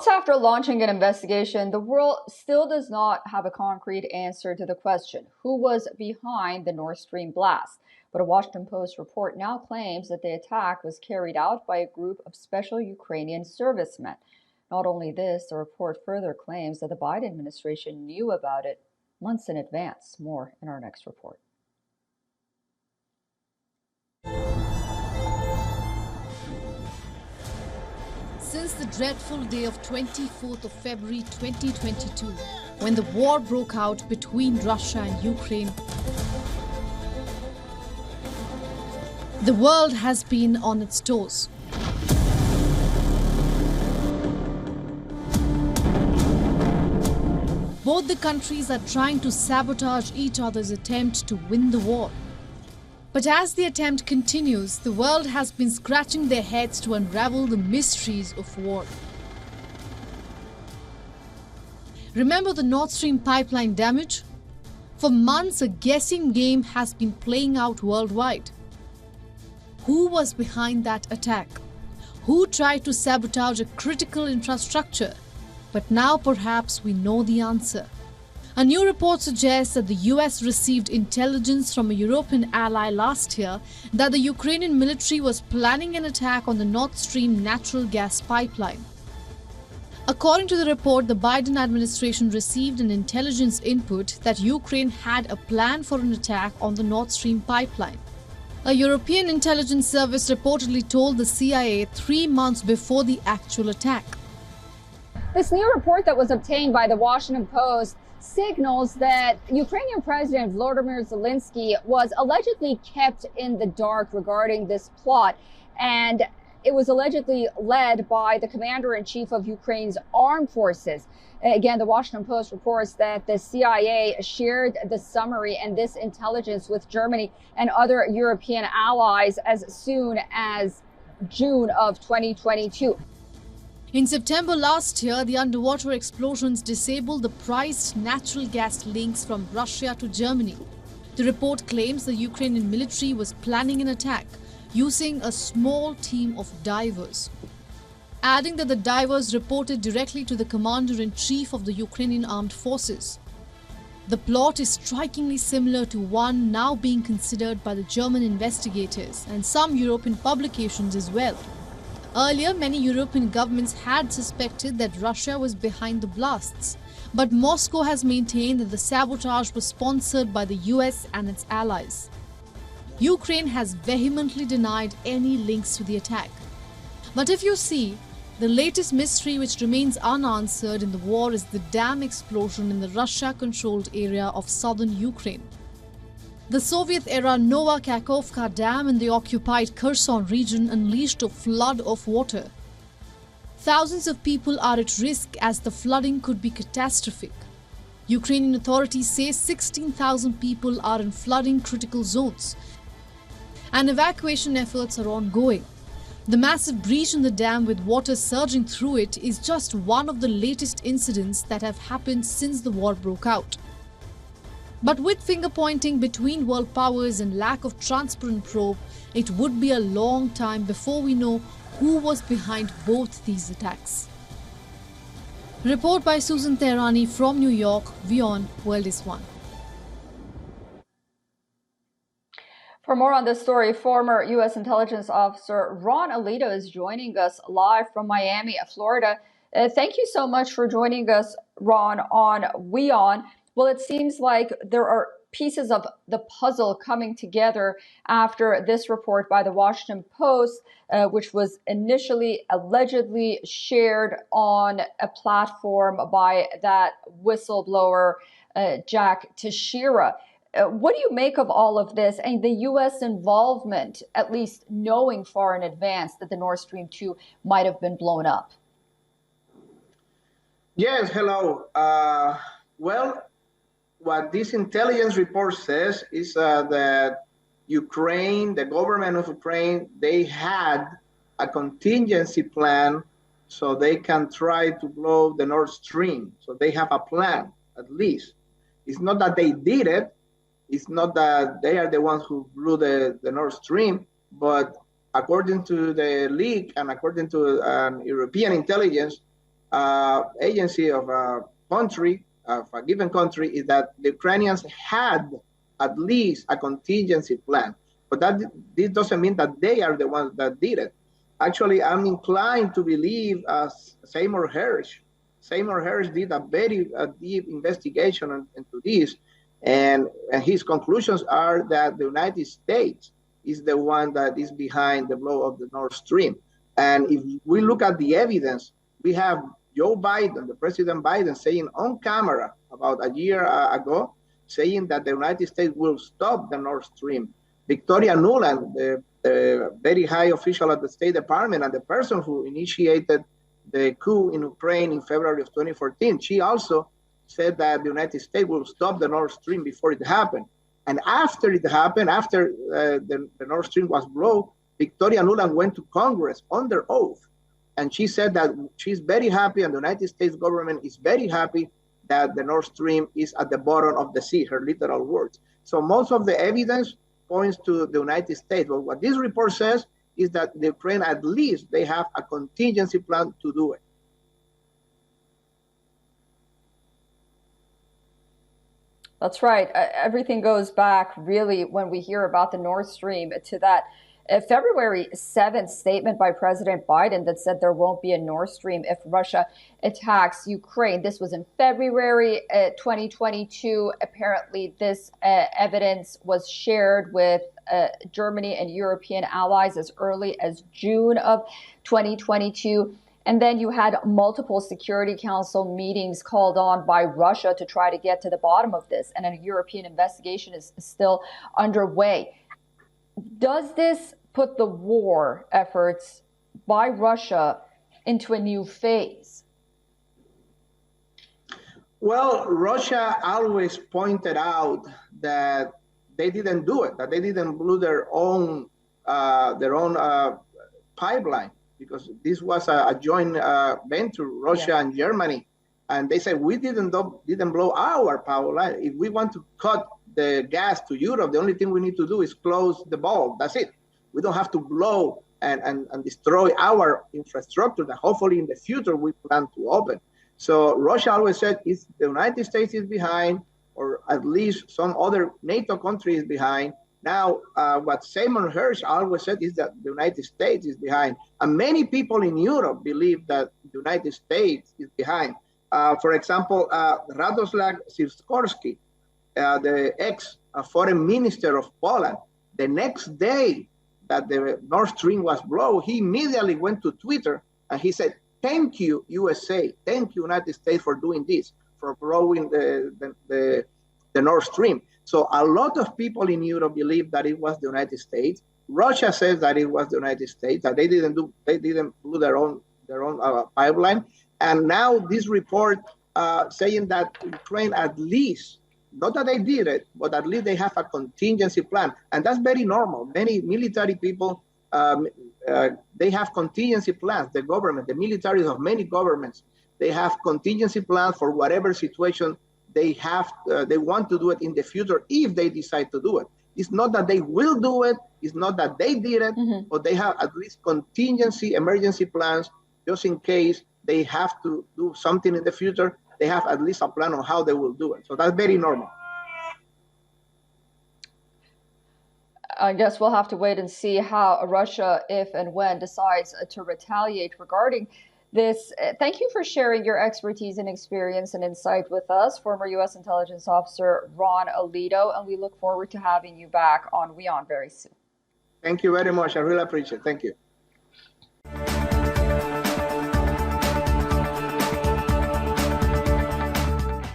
Months after launching an investigation, the world still does not have a concrete answer to the question, who was behind the Nord Stream blast? But a Washington Post report now claims that the attack was carried out by a group of special Ukrainian servicemen. Not only this, the report further claims that the Biden administration knew about it months in advance. More in our next report. Since the dreadful day of 24th of February 2022, when the war broke out between Russia and Ukraine, the world has been on its toes. Both the countries are trying to sabotage each other's attempt to win the war. But as the attempt continues, the world has been scratching their heads to unravel the mysteries of war. Remember the Nord Stream pipeline damage? For months, a guessing game has been playing out worldwide. Who was behind that attack? Who tried to sabotage a critical infrastructure? But now perhaps we know the answer. A new report suggests that the US received intelligence from a European ally last year that the Ukrainian military was planning an attack on the Nord Stream natural gas pipeline. According to the report, the Biden administration received an intelligence input that Ukraine had a plan for an attack on the Nord Stream pipeline. A European intelligence service reportedly told the CIA 3 months before the actual attack. This new report that was obtained by the Washington Post signals that Ukrainian President Volodymyr Zelensky was allegedly kept in the dark regarding this plot, and it was allegedly led by the commander-in-chief of Ukraine's armed forces. Again, the Washington Post reports that the CIA shared the summary and this intelligence with Germany and other European allies as soon as June of 2022. In September last year, the underwater explosions disabled the prized natural gas links from Russia to Germany. The report claims the Ukrainian military was planning an attack using a small team of divers, adding that the divers reported directly to the commander-in-chief of the Ukrainian armed forces. The plot is strikingly similar to one now being considered by the German investigators and some European publications as well. Earlier, many European governments had suspected that Russia was behind the blasts, but Moscow has maintained that the sabotage was sponsored by the US and its allies. Ukraine has vehemently denied any links to the attack. But if you see, the latest mystery which remains unanswered in the war is the dam explosion in the Russia-controlled area of southern Ukraine. The Soviet-era Novakhovka Dam in the occupied Kherson region unleashed a flood of water. Thousands of people are at risk as the flooding could be catastrophic. Ukrainian authorities say 16,000 people are in flooding critical zones, and evacuation efforts are ongoing. The massive breach in the dam with water surging through it is just one of the latest incidents that have happened since the war broke out. But with finger-pointing between world powers and lack of transparent probe, it would be a long time before we know who was behind both these attacks. Report by Susan Tehrani from New York, WION World is One. For more on this story, former U.S. intelligence officer Ron Alito is joining us live from Miami, Florida. Thank you so much for joining us, Ron, on WION. Well, it seems like there are pieces of the puzzle coming together after this report by the Washington Post, which was initially allegedly shared on a platform by that whistleblower, Jack Teixeira. What do you make of all of this and the U.S. involvement, at least knowing far in advance that the Nord Stream 2 might have been blown up? Yes, hello. Well, what this intelligence report says is that Ukraine, the government of Ukraine, they had a contingency plan so they can try to blow the Nord Stream. So they have a plan, at least. It's not that they did it. It's not that they are the ones who blew the Nord Stream, but according to the leak and according to European intelligence, agency of a country, of a given country, is that the Ukrainians had at least a contingency plan. But this doesn't mean that they are the ones that did it. Actually, I'm inclined to believe Seymour Hersh. Seymour Hersh did a very deep investigation into this, and his conclusions are that the United States is the one that is behind the blow of the Nord Stream. And if we look at the evidence, we have Joe Biden, the President Biden, saying on camera about a year ago, saying that the United States will stop the Nord Stream. Victoria Nuland, the very high official at the State Department and the person who initiated the coup in Ukraine in February of 2014, she also said that the United States will stop the Nord Stream before it happened. And after it happened, after the Nord Stream was blown, Victoria Nuland went to Congress under oath. And she said that she's very happy, and the United States government is very happy that the Nord Stream is at the bottom of the sea, her literal words. So most of the evidence points to the United States. But what this report says is that the Ukraine, at least, they have a contingency plan to do it. That's right. Everything goes back, really, when we hear about the Nord Stream, to that February 7th statement by President Biden that said there won't be a Nord Stream if Russia attacks Ukraine. This was in February 2022. Apparently, this evidence was shared with Germany and European allies as early as June of 2022. And then you had multiple Security Council meetings called on by Russia to try to get to the bottom of this. And a European investigation is still underway. Does this put the war efforts by Russia into a new phase? Well, Russia always pointed out that they didn't do it, that they didn't blow their own pipeline, because this was a joint venture, Russia and Germany. And they said, we didn't blow our power line. If we want to cut the gas to Europe, the only thing we need to do is close the bulb. That's it. We don't have to blow and destroy our infrastructure that hopefully in the future we plan to open. So Russia always said the United States is behind, or at least some other NATO country is behind. Now, what Seymour Hersh always said is that the United States is behind. And many people in Europe believe that the United States is behind. For example, Radoslav Sikorski, the ex-foreign minister of Poland, the next day that the Nord Stream was blown, he immediately went to Twitter and he said, "Thank you, USA. Thank you, United States, for doing this, for blowing the Nord Stream." So a lot of people in Europe believe that it was the United States. Russia says that it was the United States, that they didn't blow their own pipeline. And now this report saying that Ukraine, at least, not that they did it, but at least they have a contingency plan. And that's very normal. Many military people, they have contingency plans. The government, the militaries of many governments, they have contingency plans for whatever situation they have. They want to do it in the future if they decide to do it. It's not that they will do it. It's not that they did it, but they have at least contingency, emergency plans, just in case they have to do something in the future. They have at least a plan on how they will do it. So that's very normal. I guess we'll have to wait and see how Russia, if and when, decides to retaliate regarding this. Thank you for sharing your expertise and experience and insight with us, former U.S. intelligence officer Ron Alito, and we look forward to having you back on WION very soon. Thank you very much. I really appreciate it. Thank you.